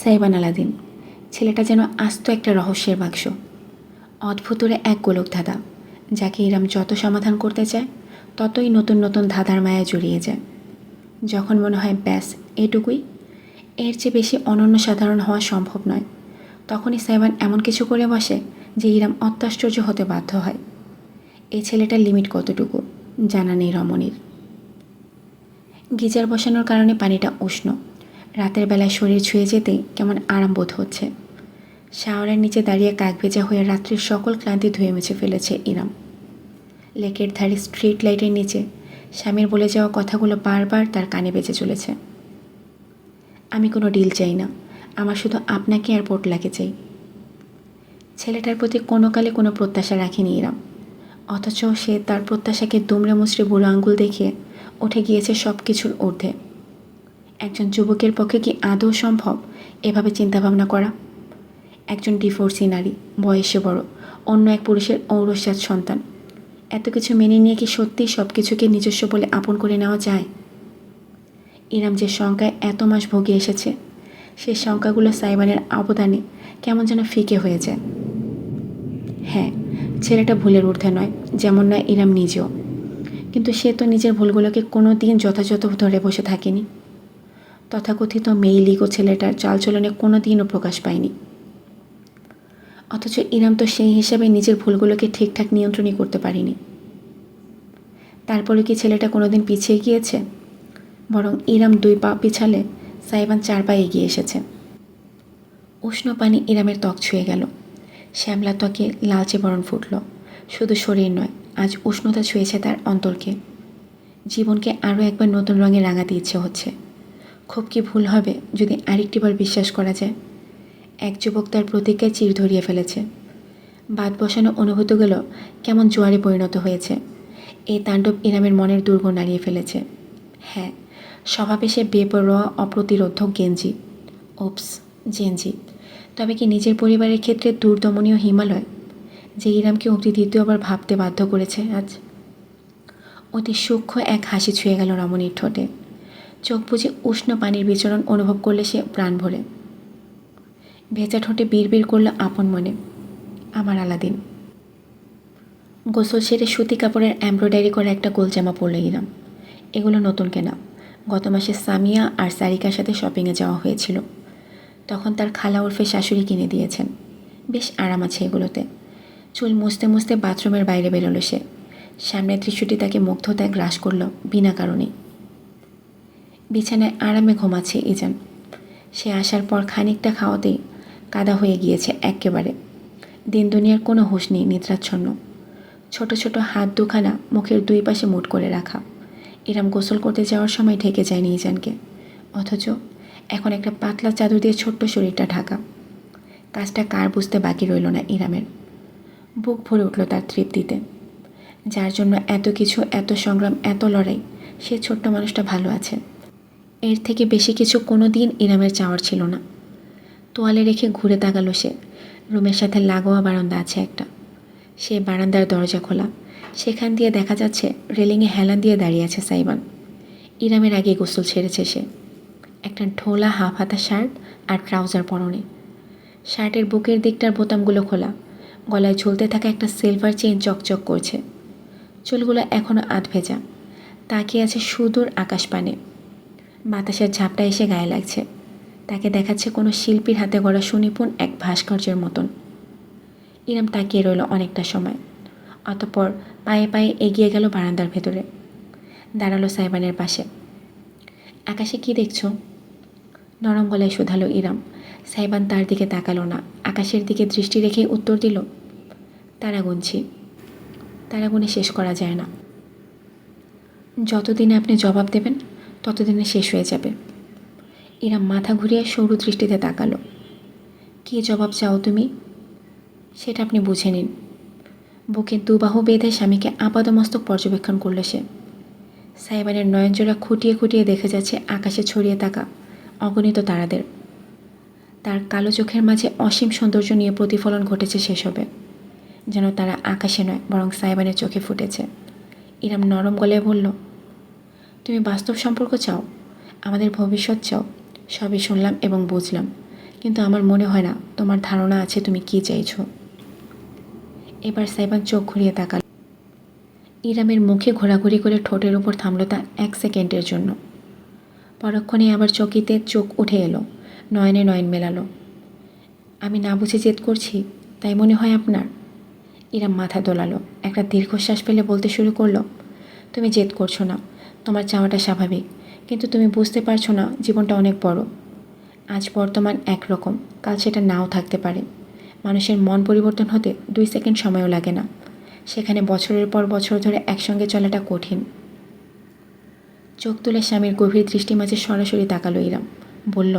Saiban Aladdin ছেলেটা যেন আস্ত একটা রহস্যের বাক্স। অদ্ভুতরে এক গোলক ধাঁধা, যাকে ইরাম যত সমাধান করতে চায় ততই নতুন নতুন ধাঁধার মায়া জড়িয়ে যায়। যখন মনে হয় ব্যাস এটুকুই, এর চেয়ে বেশি অনন্য সাধারণ হওয়া সম্ভব নয়, তখনই সাইবান এমন কিছু করে বসে যে ইরাম অত্যাশ্চর্য হতে বাধ্য হয়। এই ছেলেটার লিমিট কতটুকু জানা নেই রমণীর। গিজার বসানোর কারণে পানিটা উষ্ণ। রাতের বেলায় শরীর ছুঁয়ে যেতেই কেমন আরাম বোধ হচ্ছে। শাওয়ারের নিচে দাঁড়িয়ে কাক ভেজা হয়ে রাত্রির সকল ক্লান্তি ধুয়ে মুছে ফেলেছে ইরাম। লেকের ধারে স্ট্রিট লাইটের নিচে স্বামীর বলে যাওয়া কথাগুলো বারবার তার কানে বেজে চলেছে। আমি কোনো ডিল চাই না, আমার শুধু আপনাকে আর পোটলাকে চাই। ছেলেটার প্রতি কোনো কালে কোনো প্রত্যাশা রাখেনি ইরাম, অথচ সে তার প্রত্যাশাকে দুমড়ে মুচড়ে বুড়ো আঙ্গুল দেখিয়ে উঠে গিয়েছে সব কিছুর ঊর্ধ্বে। একজন যুবকের পক্ষে কি আদৌ সম্ভব এভাবে চিন্তাভাবনা করা? একজন ডিভোর্সি নারী, বয়সে বড়, অন্য এক পুরুষের ঔরস্যাত সন্তান, এত কিছু মেনে নিয়ে কি সত্যিই সব কিছুকে নিজস্ব বলে আপন করে নেওয়া যায়? ইরাম যে শঙ্কায় এত মাস ভোগে এসেছে, সেই শঙ্কাগুলো সাইবানের অবদানে কেমন যেন ফিকে হয়ে যায়। হ্যাঁ, ছেলেটা ভুলের ঊর্ধ্বে নয়, যেমন নয় ইরাম নিজেও, কিন্তু সে তো নিজের ভুলগুলোকে কোনো দিন যথাযথ ধরে বসে থাকেনি। তথাকথিত মেইলিগো ছেলেটার চালচলনে কোনো দিনও প্রকাশ পায়নি। অথচ ইরাম তো সেই হিসাবে নিজের ভুলগুলোকে ঠিকঠাক নিয়ন্ত্রণই করতে পারেনি। তারপরে কি ছেলেটা কোনোদিন পিছিয়ে গিয়েছে? বরং ইরাম 2 পা পিছালে সাইবান 4 পা এগিয়ে এসেছে। উষ্ণ পানি ইরামের ত্বক ছুঁয়ে গেল। শ্যামলা ত্বকে লালচে বরণ ফুটল। শুধু শরীর নয়, আজ উষ্ণতা ছুঁয়েছে তার অন্তরকে। জীবনকে আরও একবার নতুন রঙে রাঙাতে ইচ্ছে হচ্ছে। খুব কি ভুল হবে যদি আরেকটিবার বিশ্বাস করা যায়? এক যুবক তার প্রতিজ্ঞায় চির ধরিয়ে ফেলেছে। বাদ বসানো অনুভূতিগুলো কেমন জোয়ারে পরিণত হয়েছে। এই তাণ্ডব ইরামের মনের দুর্গ নাড়িয়ে ফেলেছে। হ্যাঁ, স্বভাবে সে বেপরোয়া অপ্রতিরোধ গেঞ্জি, ওপস, জেনজি। তবে কি নিজের পরিবারের ক্ষেত্রে দুর্দমনীয় হিমালয়, যে ইরামকে অবধি দ্বিতীয়বার ভাবতে বাধ্য করেছে আজ? অতি সূক্ষ্ম এক হাসি ছুঁয়ে গেল রমণীর ঠোঁটে। চোখ বুজে উষ্ণ পানির বিচরণ অনুভব করলে সে প্রাণ ভরে। ভেজা ঠোঁটে বিড়বিড় করল আপন মনে, আমার আলাদিন। গোসল সেরে সুতি কাপড়ের এমব্রয়ডারি করা একটা গোল জামা পরল ইরাম। এগুলো নতুন কেনা, গত মাসে সামিয়া আর সারিকার সাথে শপিংয়ে যাওয়া হয়েছিল। তখন তার খালা ওরফে শাশুড়ি কিনে দিয়েছেন। বেশ আরাম আছে এগুলোতে। চুল মুছতে মুছতে বাথরুমের বাইরে বেরোলো সে। সামনের দৃশ্যটি তাকে মুগ্ধতায় গ্রাস করল বিনা কারণে। বিছানায় আরামে ঘুমাচ্ছে ইজান। সে আসার পর খানিকটা খাওয়াতেই কাদা হয়ে গিয়েছে একেবারে। দিন দুনিয়ার কোনো হুঁশ নেই, নিদ্রাচ্ছন্ন। ছোট ছোট হাত দুখানা মুখের 2 পাশে মুঠ করে রাখা। ইরাম গোসল করতে যাওয়ার সময় ঢেকে যায়নি ইজানকে, অথচ এখন একটা পাতলা চাদর দিয়ে ছোট্ট শরীরটা ঢাকা। কাজটা কার বুঝতে বাকি রইল না ইরামের। বুক ভরে উঠল তার তৃপ্তিতে। যার জন্য এত কিছু, এত সংগ্রাম, এত লড়াই, সে ছোট্ট মানুষটা ভালো আছে। এর থেকে বেশি কিছু কোনো দিন ইরামের চাওয়ার ছিল না। তোয়ালে রেখে ঘুরে তাকালো সে। রুমের সাথে লাগোয়া বারান্দা আছে একটা। সে বারান্দার দরজা খোলা। সেখান দিয়ে দেখা যাচ্ছে রেলিংয়ে হেলান দিয়ে দাঁড়িয়ে আছে সাইবান। ইরামের আগে গোসল ছেড়েছে সে। একটা ঢোলা হাফ হাতা শার্ট আর ট্রাউজার পরনে। শার্টের বুকের দিকটার বোতামগুলো খোলা। গলায় ঝুলতে থাকা একটা সিলভার চেইন চকচক করছে। চুলগুলো এখনও আধ ভেজা। তাকিয়ে আছে সুদূর আকাশপানে। বাতাসের ঝাপটা এসে গায়ে লাগছে। তাকে দেখাচ্ছে কোনো শিল্পীর হাতে গড়া সুনিপুণ এক ভাস্কর্যের মতন। ইরাম তাকিয়ে রইল অনেকটা সময়। অতঃপর পায়ে পায়ে এগিয়ে গেল বারান্দার ভেতরে। দাঁড়ালো সাইবানের পাশে। আকাশে কি দেখছো? নরম গলায় শোধালো ইরাম। সাইবান তার দিকে তাকালো না, আকাশের দিকে দৃষ্টি রেখেই উত্তর দিল, তারা গুনছি। তারা গুনে শেষ করা যায় না। যতদিনে আপনি জবাব দেবেন ততদিনে শেষ হয়ে যাবে। ইরাম মাথা ঘুরিয়ে সরু দৃষ্টিতে তাকালো। কী জবাব চাও তুমি? সেটা আপনি বুঝে নিন। বুকে 2 বাহু বেঁধে স্বামীকে আপাদমস্তক পর্যবেক্ষণ করল সে। সাইবানের নয়নজোড়া খুঁটিয়ে খুঁটিয়ে দেখে যাচ্ছে আকাশে ছড়িয়ে থাকা অগণিত তারাদের। তার কালো চোখের মাঝে অসীম সৌন্দর্য নিয়ে প্রতিফলন ঘটেছে সেসবে। যেন তারা আকাশে নয়, বরং সাইবানের চোখে ফুটেছে। ইরাম নরম গলায় বলল, তুমি বাস্তব সম্পর্ক চাও, আমাদের ভবিষ্যৎ চাও। সবই শুনলাম এবং বুঝলাম, কিন্তু আমার মনে হয় না তোমার ধারণা আছে তুমি কী চাইছো। এবার সাইবান চোখ ঘুরিয়ে তাকাল। ইরামের মুখে ঘোরাঘুরি করে ঠোঁটের ওপর থামল তা 1 সেকেন্ডের জন্য। পরক্ষণে আবার চকিতে চোখ উঠে এলো, নয়নে নয়ন মেলালো। আমি না বুঝে জেদ করছি তাই মনে হয় আপনার? ইরাম মাথা দোলালো, একটা দীর্ঘশ্বাস ফেলে বলতে শুরু করলো, তুমি জেদ করছো না, তোমার চাওয়াটা স্বাভাবিক, কিন্তু তুমি বুঝতে পারছো না জীবনটা অনেক বড়। আজ বর্তমান একরকম, কাল সেটা নাও থাকতে পারে। মানুষের মন পরিবর্তন হতে 2 সেকেন্ড সময়ও লাগে না, সেখানে বছরের পর বছর ধরে একসঙ্গে চলাটা কঠিন। চোখ তুলে স্বামীর গভীর দৃষ্টি মাঝে সরাসরি তাকালো ইরাম, বলল,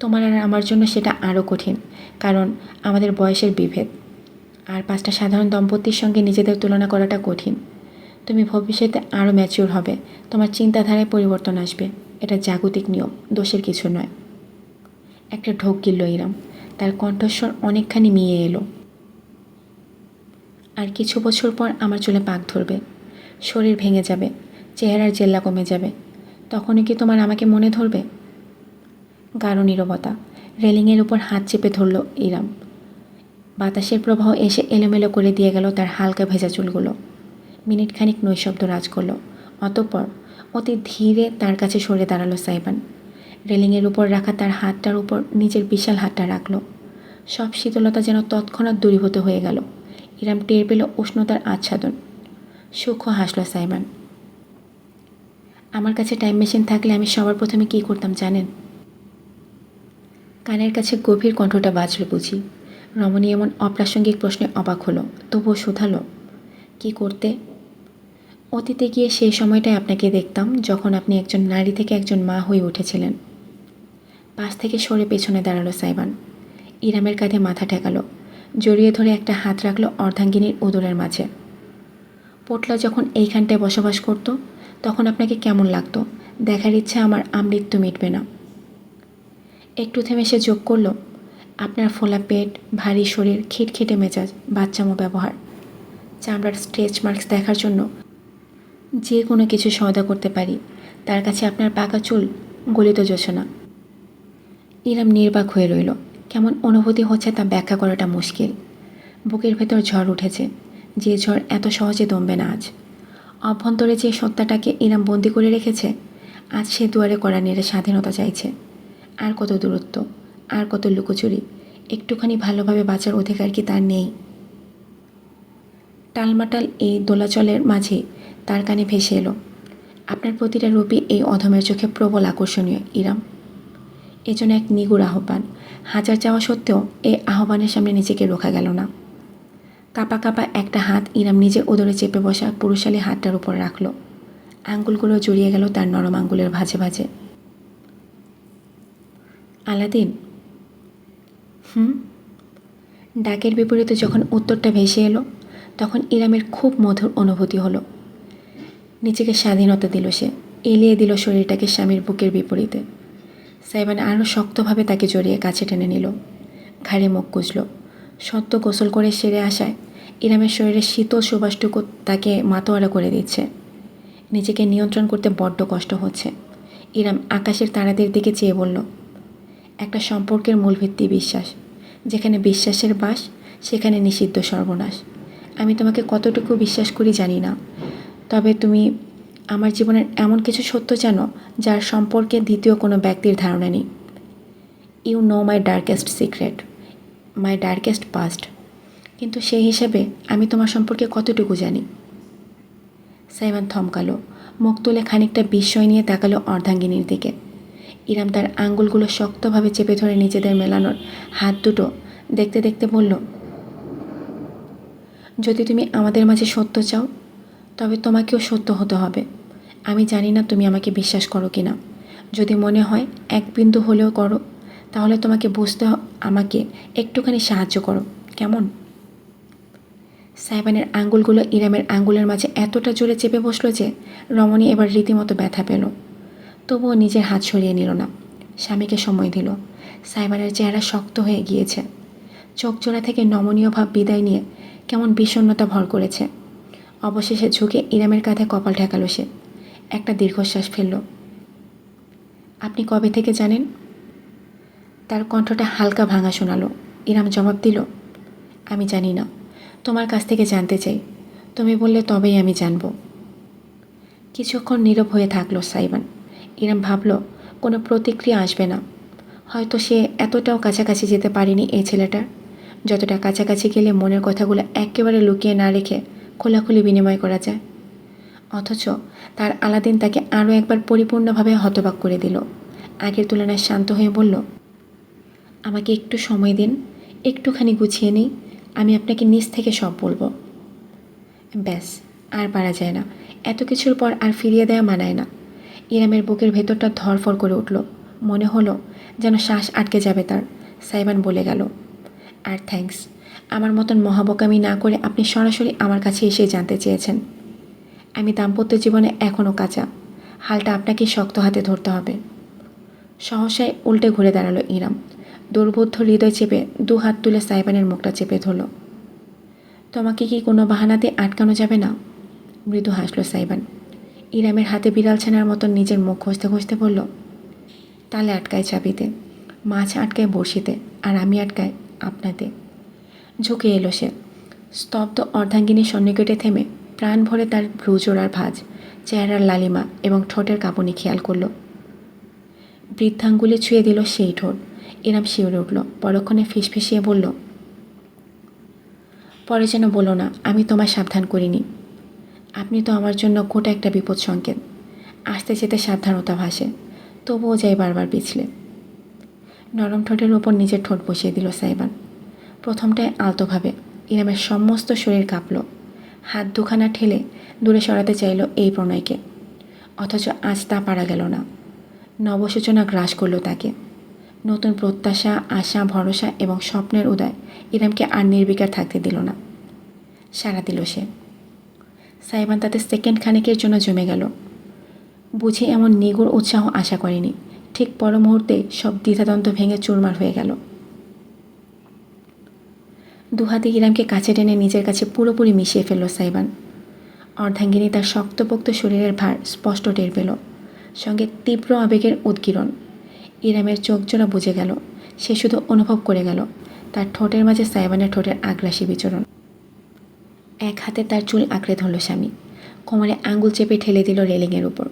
তোমার আর আমার জন্য সেটা আরও কঠিন, কারণ আমাদের বয়সের বিভেদ। আর 5টা সাধারণ দম্পতির সঙ্গে নিজেদের তুলনা করাটা কঠিন। তুমি ভবিষ্যতে আরও ম্যাচিওর হবে, তোমার চিন্তাধারায় পরিবর্তন আসবে, এটা জাগতিক নিয়ম, দোষের কিছু নয়। একটা ঢোক গিলল ইরাম, তার কণ্ঠস্বর অনেকখানি মিয়ে এলো। আর কিছু বছর পর আমার চুলে পাক ধরবে, শরীর ভেঙে যাবে, চেহারার জেল্লা কমে যাবে, তখনই কি তোমার আমাকে মনে ধরবে? গাঢ় নীরবতা। রেলিংয়ের উপর হাত চেপে ধরল ইরাম। বাতাসের প্রবাহ এসে এলোমেলো করে দিয়ে গেল তার হালকা ভেজা চুলগুলো। মিনিট খানিক নৈশব্দ রাজ করল। অতঃপর অতি ধীরে তার কাছে সরে দাঁড়ালো সাইবান। রেলিংয়ের উপর রাখা তার হাতটার উপর নিজের বিশাল হাতটা রাখল। সব শীতলতা যেন তৎক্ষণাৎ দূরীভূত হয়ে গেল। ইরাম টের পেল উষ্ণতার আচ্ছাদন। সূক্ষ্ম হাসল সাইবান। আমার কাছে টাইম মেশিন থাকলে আমি সবার প্রথমে কী করতাম জানেন? কানের কাছে গভীর কণ্ঠটা বাজল বুঝি। রমণী এমন অপ্রাসঙ্গিক প্রশ্নে অবাক হলো, তবুও শুধালো, কি করতে? অতীতে গিয়ে সেই সময়টায় আপনাকে দেখতাম যখন আপনি একজন নারী থেকে একজন মা হয়ে উঠেছিলেন। পাশ থেকে সরে পেছনে দাঁড়ালো সাইবান। ইরামের কাঁধে মাথা ঠেকালো, জড়িয়ে ধরে একটা হাত রাখলো অর্ধাঙ্গিনীর উদরের মাঝে। পোটলা যখন এইখানটায় বসবাস করত তখন আপনাকে কেমন লাগতো দেখার ইচ্ছা আমার আমৃত্যু মিটবে না। একটু থেমে সে যোগ করলো, আপনার ফোলা পেট, ভারী শরীর, খিটখিটে মেজাজ, বাচ্চামো ব্যবহার, চামড়ার স্ট্রেচ মার্কস দেখার জন্য যে কোনো কিছু সওদা করতে পারি, তার কাছে আপনার পাকা চুল গলিত জোছনা। ইরাম নির্বাক হয়ে রইল। কেমন অনুভূতি হচ্ছে তা ব্যাখ্যা করাটা মুশকিল। বুকের ভেতর ঝড় উঠেছে, যে ঝড় এত সহজে দমবে না আজ। অভ্যন্তরে যে সত্তাটাকে ইরাম বন্দি করে রেখেছে, আজ সে দুয়ারে কড়া নেড়ে স্বাধীনতা চাইছে। আর কত দূরত্ব, আর কত লুকোচুরি, একটুখানি ভালোভাবে বাঁচার অধিকার কি তার নেই? টালমাটাল এই দোলাচলের মাঝে তার কানে ভেসে এলো, আপনার প্রতিটা রূপই এই অধমের চোখে প্রবল আকর্ষণীয় ইরাম। এজন্য এক নিগুড় আহ্বান। হাজার চাওয়া সত্ত্বেও এই আহ্বানের সামনে নিজেকে রোখা গেল না। কাঁপা কাঁপা একটা হাত ইরাম নিজের উদরে চেপে বসা পুরুষালী হাতটার উপর রাখল। আঙ্গুলগুলো জড়িয়ে গেল তার নরম আঙ্গুলের ভাঁজে ভাঁজে। আলাদিন? ডাকের বিপরীতে যখন উত্তরটা ভেসে এলো তখন ইরামের খুব মধুর অনুভূতি হলো। নিজেকে স্বাধীনতা দিল সে, এলিয়ে দিল শরীরটাকে স্বামীর বুকের বিপরীতে। সাইবান আরও শক্তভাবে তাকে জড়িয়ে কাছে টেনে নিল, ঘাড়ে মুখ গুজল। সদ্য গোসল করে সেরে আসায় ইরামের শরীরের শীতল সুবাসটুকু তাকে মাতোয়ারা করে দিচ্ছে। নিজেকে নিয়ন্ত্রণ করতে বড্ড কষ্ট হচ্ছে। ইরাম আকাশের তারাদের দিকে চেয়ে বলল, একটা সম্পর্কের মূল ভিত্তি বিশ্বাস। যেখানে বিশ্বাসের বাস, সেখানে নিষিদ্ধ সর্বনাশ। আমি তোমাকে কতটুকু বিশ্বাস করি জানি না, তবে তুমি আমার জীবনের এমন কিছু সত্য জানো যার সম্পর্কে দ্বিতীয় কোনো ব্যক্তির ধারণা নেই। You know my darkest secret, my darkest past. কিন্তু সেই হিসাবে আমি তোমার সম্পর্কে কতটুকু জানি? সাইবান থমকালো, মুখ তুলে খানিকটা বিস্ময় নিয়ে তাকালো অর্ধাঙ্গিনীর দিকে। ইরাম তার আঙ্গুলগুলো শক্তভাবে চেপে ধরে নিজেদের মেলানোর হাত দুটো দেখতে দেখতে বলল, যদি তুমি আমাদের মাঝে সত্য চাও তবে তোমাকেও সত্য হতে হবে। আমি জানি না তুমি আমাকে বিশ্বাস করো কি না। যদি মনে হয় এক বিন্দু হলেও করো, তাহলে তোমাকে বুঝতে আমাকে একটুখানি সাহায্য করো, কেমন? সাইবানের আঙ্গুলগুলো ইরামের আঙ্গুলের মাঝে এতটা জোরে চেপে বসলো যে রমণী এবার রীতিমতো ব্যথা পেল। তবুও নিজের হাত সরিয়ে নিল না, স্বামীকে সময় দিল। সাইবানের চেহারা শক্ত হয়ে গিয়েছে, চোখ জোড়া থেকে নমনীয় ভাব বিদায় নিয়ে কেমন বিষণ্ণতা ভর করেছে। অবশেষে ঝুঁকে ইরামের কাঁধে কপাল ঠেকালো সে, একটা দীর্ঘশ্বাস ফেলল। আপনি কবে থেকে জানেন? তার কণ্ঠটা হালকা ভাঙা শোনালো। ইরাম জবাব দিল, আমি জানি না, তোমার কাছ থেকে জানতে চাই, তুমি বললে তবেই আমি জানব। কিছুক্ষণ নীরব হয়ে থাকলো সাইবান। ইরাম ভাবল কোনো প্রতিক্রিয়া আসবে না, হয়তো সে এতটাও কাছাকাছি যেতে পারেনি এই ছেলেটার, যতটা কাছাকাছি গেলে মনের কথাগুলো একেবারে লুকিয়ে না রেখে খোলাখুলি বিনিময় করা যায়। অথচ তার আলাদিন তাকে আরও একবার পরিপূর্ণভাবে হতবাক করে দিল। আগের তুলনায় শান্ত হয়ে বলল, আমাকে একটু সময় দিন, একটুখানি গুছিয়ে নিই, আমি আপনাকে নিজ থেকে সব বলবো। ব্যাস, আর পারা যায় না, এত কিছুর পর আর ফিরিয়ে দেওয়া মানায় না। ইরামের বুকের ভেতরটা ধরফর করে উঠল, মনে হলো যেন শ্বাস আটকে যাবে তার। সাইবান বলে গেল, আর থ্যাঙ্কস, আমার মতন মহাবোকামি না করে আপনি সরাসরি আমার কাছে এসে জানতে চেয়েছেন। আমি দাম্পত্য জীবনে এখনও কাঁচা, হালটা আপনাকে শক্ত হাতে ধরতে হবে। সহসায় উল্টে ঘুরে দাঁড়ালো ইরাম, দুর্বোধ্য হৃদয় চেপে 2 হাত তুলে সাইবানের মুখটা চেপে ধরল। তোমাকে কি কোনো বাহানাতে আটকানো যাবে না? মৃদু হাসল সাইবান। ইরামের হাতে বিড়াল ছানার মতন নিজের মুখ ঘষতে ঘষতে বলল, তালে আটকায় চাবিতে, মাছ আটকায় বড়শিতে, আর আমি আটকায় আপনাতে। ঝুঁকে এলো সে, স্তব্ধ অর্ধাঙ্গিনীর সন্নিকটে থেমে প্রাণ ভরে তার ভ্রুজোড়ার ভাঁজ, চেহারার লালিমা এবং ঠোঁটের কাঁপুনি খেয়াল করল। বৃদ্ধাঙ্গুলে ছুঁয়ে দিল সেই ঠোঁট। ইরাম শিউরে উঠল, পরক্ষণে ফিসফিসিয়ে বলল, পরে যেন বলো না আমি তোমায় সাবধান করিনি। আপনি তো আমার জন্য গোটা একটা বিপদ সংকেত। আসতে যেতে সাবধানতা ভাসে, তবুও যাই বারবার পিছলে। নরম ঠোঁটের ওপর নিজের ঠোঁট বসিয়ে দিল সাইবান। প্রথমটায় আলতোভাবে, ইরামের সমস্ত শরীর কাঁপল। হাত দুখানা ঠেলে দূরে সরাতে চাইল এই প্রণয়কে, অথচ আজ তা পারা গেল না। নবসূচনা গ্রাস করল তাকে। নতুন প্রত্যাশা, আশা, ভরসা এবং স্বপ্নের উদয় ইরামকে আর নির্বিকার থাকতে দিল না। সাড়া দিল সে। সাইবান তাতে সেকেন্ড খানেকের জন্য জমে গেল। বুঝি এমন নিগুড় উৎসাহ আশা করেনি। ঠিক পর মুহূর্তে সব দ্বিধাদ্বন্দ্ব ভেঙে চুরমার হয়ে গেল। দুহাতে ইরামকে কাছে টেনে নিজের কাছে পুরোপুরি মিশিয়ে ফেলল সাইবান। অর্ধাঙ্গিনী তার শক্তপোক্ত শরীরের ভার স্পষ্ট টের পেল, সঙ্গে তীব্র আবেগের উদ্গীরণ। ইরামের চোখ জোড়া বুঝে গেল, সে শুধু অনুভব করে গেল তার ঠোঁটের মাঝে সাইবানের ঠোঁটের আগ্রাসী বিচরণ। এক হাতে তার চুল আঁকড়ে ধরল স্বামী, কোমরে আঙুল চেপে ঠেলে দিল রেলিংয়ের উপর।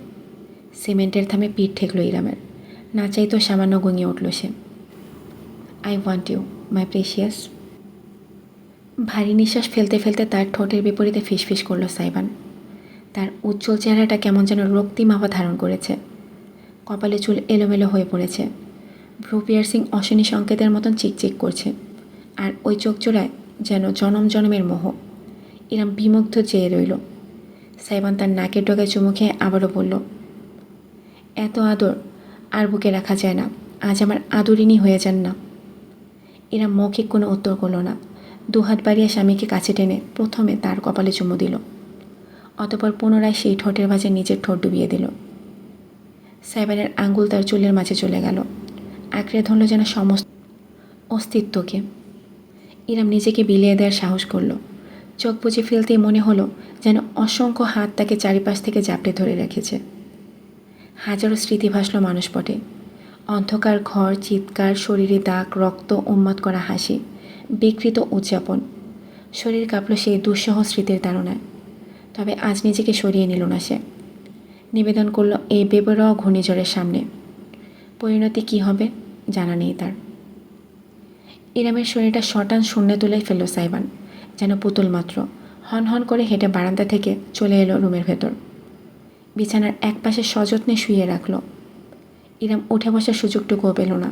সিমেন্টের থামে পিঠ ঠেকল ইরামের, না চাইতো সামান্য গুঙিয়ে উঠল সে। I want you my precious. ভারী নিঃশ্বাস ফেলতে ফেলতে তার ঠোঁটের বিপরীতে ফিসফিস করল সাইবান। তার উজ্জ্বল চেহারাটা কেমন যেন রক্তিমাভা ধারণ করেছে। কপালে চুল এলোমেলো হয়ে পড়েছে, ভ্রু পিয়ার্সিং অশনি সংকেতের মতন চিকচিক করছে, আর ওই চোখ জোড়ায় যেন জনম জনমের মোহ। ইরাম বিমুগ্ধ চেয়ে রইল। সাইবান তার নাকের ডগায় চুমু খেয়ে আবারও বলল, এত আদর আর বুকে রাখা যায় না, আজ আমার আদরিনী হয়ে যান না। ইরাম মৌখিক কোনো উত্তর করল না। 2 হাত বাড়িয়ে স্বামীকে কাছে টেনে প্রথমে তার কপালে চুমু দিল, অতঃপর পুনরায় সেই ঠোঁটের মাঝে নিজের ঠোঁট ডুবিয়ে দিল। সাইবানের আঙ্গুল তার চুলের মাঝে চলে গেল, আঁকড়ে ধরল যেন সমস্ত অস্তিত্বকে। ইরাম নিজেকে বিলিয়ে দেওয়ার সাহস করল। চোখ বুজে ফেলতেই মনে হলো যেন অসংখ্য হাত তাকে চারিপাশ থেকে জাপটে ধরে রেখেছে। হাজারো স্মৃতি ভাসল মানুষপটে, অন্ধকার ঘর, চিৎকার, শরীরে দাগ, রক্ত, উন্মাদ করা হাসি, বিকৃত উদযাপন। শরীর কাঁপল সেই দুঃসহ স্মৃতির তাড়নায়। তবে আজ নিজেকে সরিয়ে নিল না সে। নিবেদন করল এই বেপরোয়া ঘূর্ণিঝড়ের সামনে। পরিণতি কী হবে জানা নেই তার। ইরামের শরীরটা শটান শূন্যে তুলে ফেলল সাইবান, যেন পুতুল মাত্র। হন হন করে হেঁটে বারান্দা থেকে চলে এলো রুমের ভেতর। বিছানার এক পাশে সযত্নে শুয়ে রাখল। ইরাম উঠে বসার সুযোগটুকুও পেল না।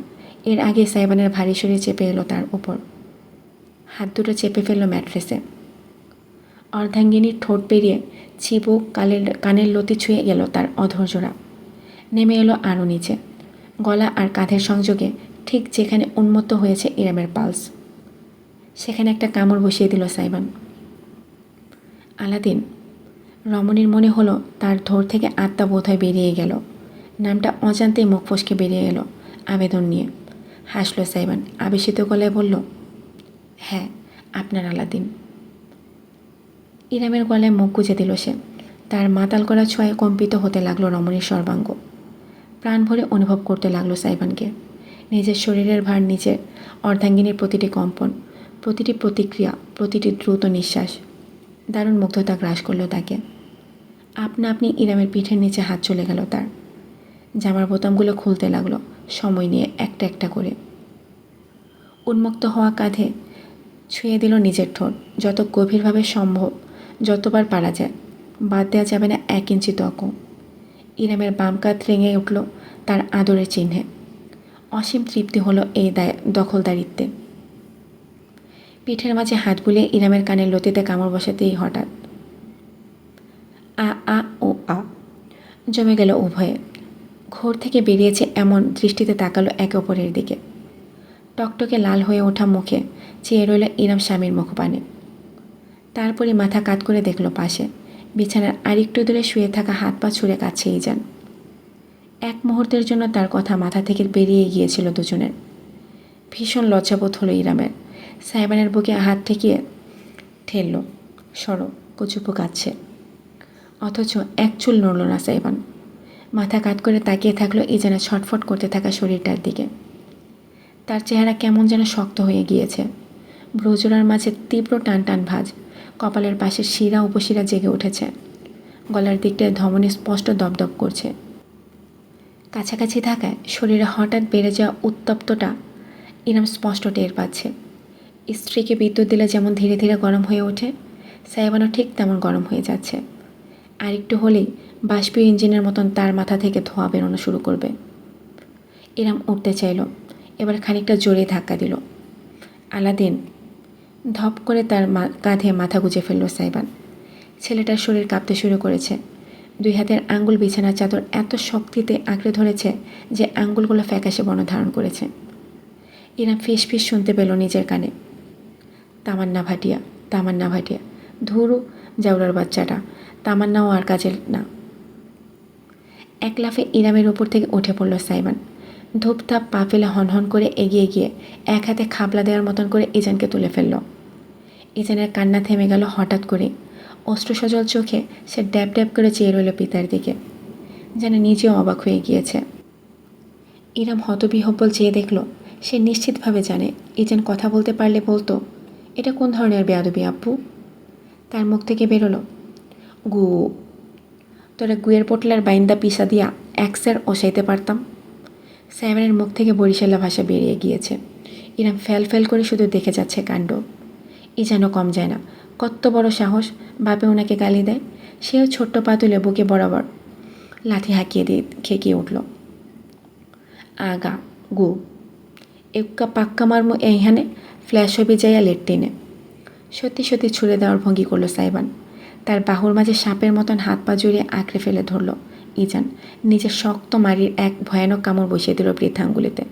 এর আগে সাইবানের ভারী শরীর চেপে এলো তার উপর, হাত দুটো চেপে ফেলল ম্যাট্রেসে। অর্ধাঙ্গিনীর ঠোঁট পেরিয়ে চিবুক, কানের লতি ছুঁয়ে গেল তার অধৈর্যরা। নেমে এলো আরও নিচে, গলা আর কাঁধের সংযোগে, ঠিক যেখানে উন্মত্ত হয়েছে ইরামের পালস। সেখানে একটা কামড় বসিয়ে দিল সাইবান। আলাদিন। রমণীর মনে হলো তার ধর থেকে আত্মা বোধহয় বেরিয়ে গেল। নামটা অজান্তেই মুখ ফসকে বেরিয়ে এলো আবেদন নিয়ে। হাসল সাইবান, আবেশিত গলায় বলল, হ্যাঁ, আপনার আলাদিন। ইরামের গলায় মুখ গুজে দিল সে। তার মাতাল করা ছোঁয়ায় কম্পিত হতে লাগলো রমণীর সর্বাঙ্গ। প্রাণ ভরে অনুভব করতে লাগলো সাইবানকে। নিজের শরীরের ভার নিজের অর্ধাঙ্গিনীর প্রতিটি কম্পন, প্রতিটি প্রতিক্রিয়া, প্রতিটি দ্রুত নিঃশ্বাস দারুণ মুগ্ধতা গ্রাস করলো তাকে। আপনা আপনি ইরামের পিঠের নিচে হাত চলে গেল তার। জামার বোতামগুলো খুলতে লাগলো সময় নিয়ে একটা একটা করে। উন্মুক্ত হওয়া কাঁধে ছুঁয়ে দিল নিজের ঠোঁট, যত গভীরভাবে সম্ভব, যতবার পারা যায়। বাদ দেওয়া যাবে না 1 ইঞ্চি ত্বকও। ইরামের বাম কাঁধ রেঙে উঠল তার আদরের চিহ্নে। অসীম তৃপ্তি হলো এই দখলদারিত্বে। পিঠের মাঝে হাত বুলিয়ে ইরামের কানের লতিতে কামড় বসাতেই হঠাৎ আ আ ও আ জমে গেল উভয়ে। ঘোর থেকে বেরিয়েছে এমন দৃষ্টিতে তাকালো একে অপরের দিকে। টকটকে লাল হয়ে ওঠা মুখে চেয়ে রইল ইরাম স্বামীর মুখপানে। তারপরই মাথা কাত করে দেখল পাশে বিছানার আরেকটু দূরে শুয়ে থাকা হাত পা ছুঁড়ে কাছেই যান। এক মুহূর্তের জন্য তার কথা মাথা থেকে বেরিয়ে গিয়েছিল দুজনের। ভীষণ লজ্জাবোধ হলো ইরামের। সাইবানের বুকে হাত ঠেকিয়ে ঠেলল। সরো, কচুপু কাঁদছে। অথচ এক চুল নড়ল না সাইবান। মাথা কাত করে তাকিয়ে থাকলো ইজানের ছটফট করতে থাকা শরীরটার দিকে। তার চেহারা কেমন যেন শক্ত হয়ে গিয়েছে। ব্রজোড়ার মাঝে তীব্র টান টান ভাঁজ, কপালের পাশে শিরা উপশিরা জেগে উঠেছে, গলার দিকটায় ধমনী স্পষ্ট দপদপ করছে। কাছাকাছি থাকায় শরীরে হঠাৎ বেড়ে যাওয়া উত্তপ্তটা ইরাম স্পষ্ট টের পাচ্ছে। স্ত্রীকে বিদ্যুৎ দিলে যেমন ধীরে ধীরে গরম হয়ে ওঠে, সাইবানও ঠিক তেমন গরম হয়ে যাচ্ছে। আর একটু হলেই বাষ্পীয় ইঞ্জিনের মতন তার মাথা থেকে ধোঁয়া বেরোনো শুরু করবে। ইরাম উঠতে চাইল, এবার খানিকটা জোরে ধাক্কা দিল। আলাদিন ধপ করে তার কাঁধে মাথা গুজে ফেলল সাইবান। ছেলেটার শরীর কাঁপতে শুরু করেছে। 2 হাতের আঙ্গুল বিছানার চাদর এত শক্তিতে আঁকড়ে ধরেছে যে আঙ্গুলগুলো ফ্যাকাশে বর্ণ ধারণ করেছে। ইরাম ফিস ফিস শুনতে পেল নিজের কানে, তামান্না ভাটিয়া, তামান্না ভাটিয়া। ধুরু জাউরার বাচ্চাটা, তামান্নাও আর কাজের না। এক লাফে ইরামের উপর থেকে উঠে পড়ল সাইবান। ধূপধাপ পা ফেলে হনহন করে এগিয়ে গিয়ে এক হাতে খাবলা দেওয়ার মতন করে ইজানকে তুলে ফেলল। ইজানের কান্না থেমে গেল হঠাৎ করে। অশ্রুসজল চোখে সে ড্যাব ড্যাব করে চেয়ে রইল পিতার দিকে, যেন নিজেও অবাক হয়ে গিয়েছে। ইরাম হতবিহ্বল চেয়ে দেখল, সে নিশ্চিতভাবে জানে ইজান কথা বলতে পারলে বলতো, এটা কোন ধরনের বেয়াদবি আব্বু? তার মুখ থেকে বেরোলো, গু। তোরা গুয়ের পোটলার বাইন্দা পিসা দিয়া একসের ওসাইতে পারতাম। সাইবানের মুখ থেকে বরিশালা ভাষা বেরিয়ে গিয়েছে। ইরাম ফ্যাল ফ্যাল করে শুধু দেখে যাচ্ছে কাণ্ড। ইজানও কম যায় না। কত বড় সাহস, বাপে ওনাকে গালি দেয়। সেও ছোট্ট পা তুলে বুকে বরাবর লাথি হাঁকিয়ে দিয়ে খেকিয়ে উঠল। আগা গু এক্কা পাক্কা মারমু এইখানে ফ্ল্যাশ হবে যাইয়া লেট্রিনে। সত্যি সত্যি ছুঁড়ে দেওয়ার ভঙ্গি করলো সাইবান। তার বাহুর মাঝে সাপের মতন হাত পা জড়িয়ে আঁকড়ে ফেলে ধরল ইজান। নিজের শক্ত মারির এক ভয়ানক কামড় বসিয়ে দিল বৃদ্ধাঙ্গুলিতে।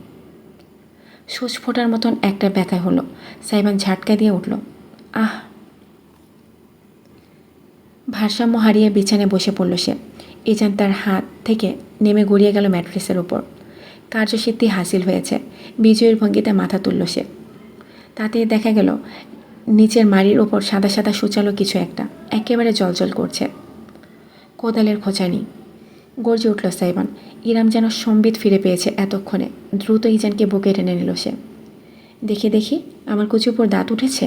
সূচ ফোটার মতন একটা ব্যথা হলো। সাইবান ঝাটকা দিয়ে উঠল। আহ! ভারসাম্য হারিয়ে বিছানায় বসে পড়ল সে। ইজান তার হাত থেকে নেমে গড়িয়ে গেল ম্যাট্রেসের উপর। কার্যসিদ্ধি হাসিল হয়েছে। বিজয়ের ভঙ্গিতে মাথা তুলল সে। তাতেই দেখা গেল নিচের মাড়ির ওপর সাদা সাদা সুচালো কিছু একটা একেবারে জলজল করছে। কোদালের খোঁচানি। গর্জে উঠল সাইবান। ইরাম যেন সম্বিত ফিরে পেয়েছে এতক্ষণে। দ্রুত ইজানকে বুকে টেনে নিল সে। দেখি দেখি, আমার কুচির উপর দাঁত উঠেছে।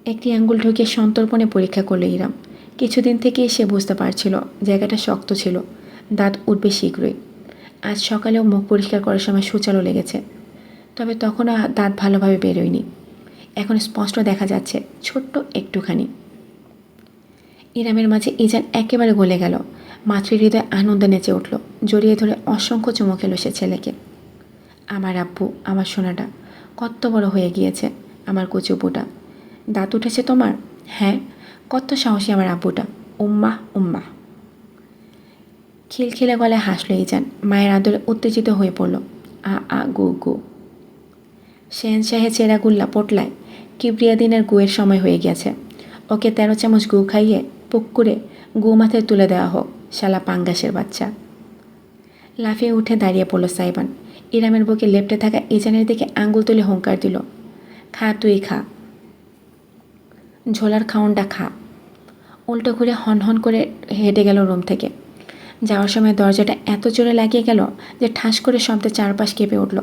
একটি আঙ্গুল ঢুকিয়ে সন্তর্পণে পরীক্ষা করল ইরাম। কিছুদিন থেকেই সে বুঝতে পারছিল জায়গাটা শক্ত ছিল, দাঁত উঠবে শীঘ্রই। আজ সকালেও মুখ পরিষ্কার করার সময় সুচালো লেগেছে, তবে তখনও দাঁত ভালোভাবে বেরোয়নি। এখন স্পষ্ট দেখা যাচ্ছে ছোট্ট একটুখানি। ইরামের মাঝে ইজান একেবারে গলে গেল। মাতৃহৃদয় আনন্দে নেচে উঠল। জড়িয়ে ধরে অসংখ্য চুমু খেল সে ছেলেকে। আমার আব্বু, আমার সোনাটা কত বড় হয়ে গিয়েছে, আমার কচুপুটা। দাঁত উঠেছে তোমার? হ্যাঁ, কত সাহসী আমার আব্বুটা। উম্মা উম্মা। খিলখিলে গলায় হাসল ইজান। মায়ের আদরে উত্তেজিত হয়ে পড়ল। আ আ গু গু। শেহনশাহে চেরাগুল্লা পোটলায় কিবরিয়া দিনের গুয়ের সময় হয়ে গেছে। ওকে 13 চামচ গু খাইয়ে পুকুরে গু মাথায় তুলে দেওয়া হোক, শালা পাঙ্গাসের বাচ্চা। লাফিয়ে উঠে দাঁড়িয়ে পড়ল সাইবান। ইরামের বুকে লেপ্টে থাকা ইজানের দিকে আঙ্গুল তুলে হুঙ্কার দিল, খা তুই খা, ঝোলার খাউনটা খা। উল্টো ঘুরে হনহন করে হেঁটে গেল রুম থেকে। যাওয়ার সময় দরজাটা এত জোরে লাগিয়ে গেল যে ঠাস করে শব্দে চারপাশ কেঁপে উঠল।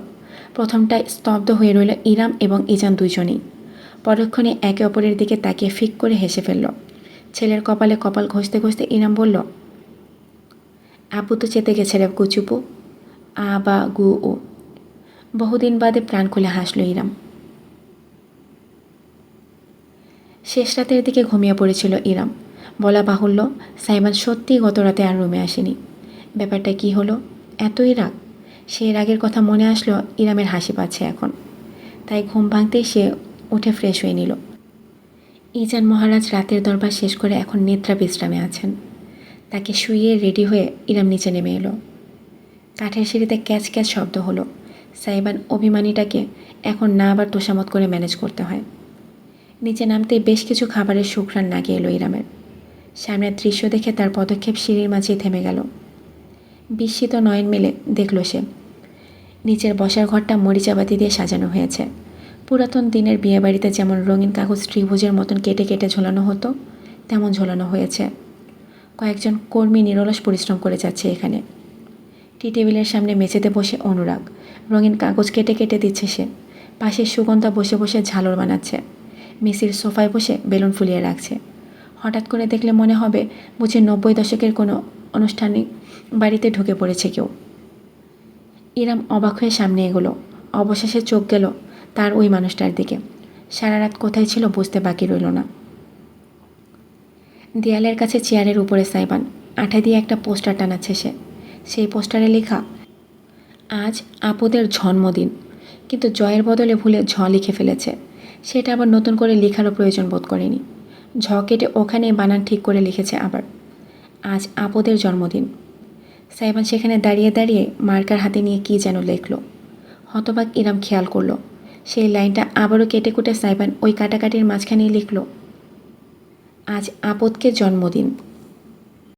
প্রথমটায় স্তব্ধ হয়ে রইল ইরাম এবং ইজান দুইজনেই। পরক্ষণে একে অপরের দিকে তাকিয়ে ফিক করে হেসে ফেলল। ছেলের কপালে কপাল ঘষতে ঘষতে ইরাম বলল, আপু তো চেতে গেছে রে কুচুপু। আ বা গু ও। বহুদিন বাদে প্রাণ খুলে হাসল ইরাম। শেষ রাতের দিকে ঘুমিয়ে পড়েছিল ইরাম। বলা বাহুল্য, সাইবান সত্যিই গত রাতে আর রুমে আসেনি। ব্যাপারটা কি হলো? এতই রাগ। সেই রাগের কথা মনে আসলো ইরামের হাসি পাচ্ছে এখন। তাই ঘুম ভাঙতেই সে উঠে ফ্রেশ হয়ে নিল। ইজান মহারাজ রাতের দরবার শেষ করে এখন নিদ্রা বিশ্রামে আছেন। তাকে শুইয়ে রেডি হয়ে ইরাম নিচে নেমে এলো। কাঠের সিঁড়িতে ক্যাচ ক্যাচ শব্দ হলো। সাইবান অভিমানীটাকে এখন না আবার তোষামত করে ম্যানেজ করতে হয়। নিচে নামতেই বেশ কিছু খাবারের সুঘ্রাণ নাগে এলো ইরামের। সামনের দৃশ্য দেখে তার পদক্ষেপ সিঁড়ির মাঝেই থেমে গেল। বিস্মিত নয়ন মেলে দেখল সে, নিচের বসার ঘরটা মরিচাবাতি দিয়ে সাজানো হয়েছে। পুরাতন দিনের বিয়েবাড়িতে যেমন রঙিন কাগজ ত্রিভুজের মতন কেটে কেটে ঝোলানো হতো তেমন ঝোলানো হয়েছে। কয়েকজন কর্মী নিরলস পরিশ্রম করে যাচ্ছে এখানে। টি টেবিলের সামনে মেঝেতে বসে অনুরাগ রঙিন কাগজ কেটে কেটে দিচ্ছে সে। পাশে সুগন্ধা বসে বসে ঝালর বানাচ্ছে। মিসির সোফায় বসে বেলুন ফুলিয়ে রাখছে। হঠাৎ করে দেখলে মনে হবে বুঝি 90 দশকের কোনো অনুষ্ঠানিক বাড়িতে ঢুকে পড়েছে কেউ। ইরাম অবাক হয়ে সামনে এগোলো। অবশেষে চোখ গেল তার ওই মানুষটার দিকে। সারা রাত কোথায় ছিল বুঝতে বাকি রইল না। দেয়ালের কাছে চেয়ারের উপরে সাইবান আঠা দিয়ে একটা পোস্টার টানাচ্ছে সে। সেই পোস্টারে লেখা, আজ আপুদের জন্মদিন। কিন্তু জয়ের বদলে ভুলে ঝ লিখে ফেলেছে। সেটা আবার নতুন করে লেখারও প্রয়োজন বোধ করেনি। ঝ কেটে ওখানেই বানান ঠিক করে লিখেছে আবার, আজ আপুদের জন্মদিন। সাইবান সেখানে দাঁড়িয়ে দাঁড়িয়ে মার্কার হাতে নিয়ে কী যেন লেখল। হতবাক ইরাম খেয়াল করলো সেই লাইনটা আবারও কেটে কুটে সাইবান ওই কাটাকাটির মাঝখানেই লিখল, আজ আপদকে জন্মদিন।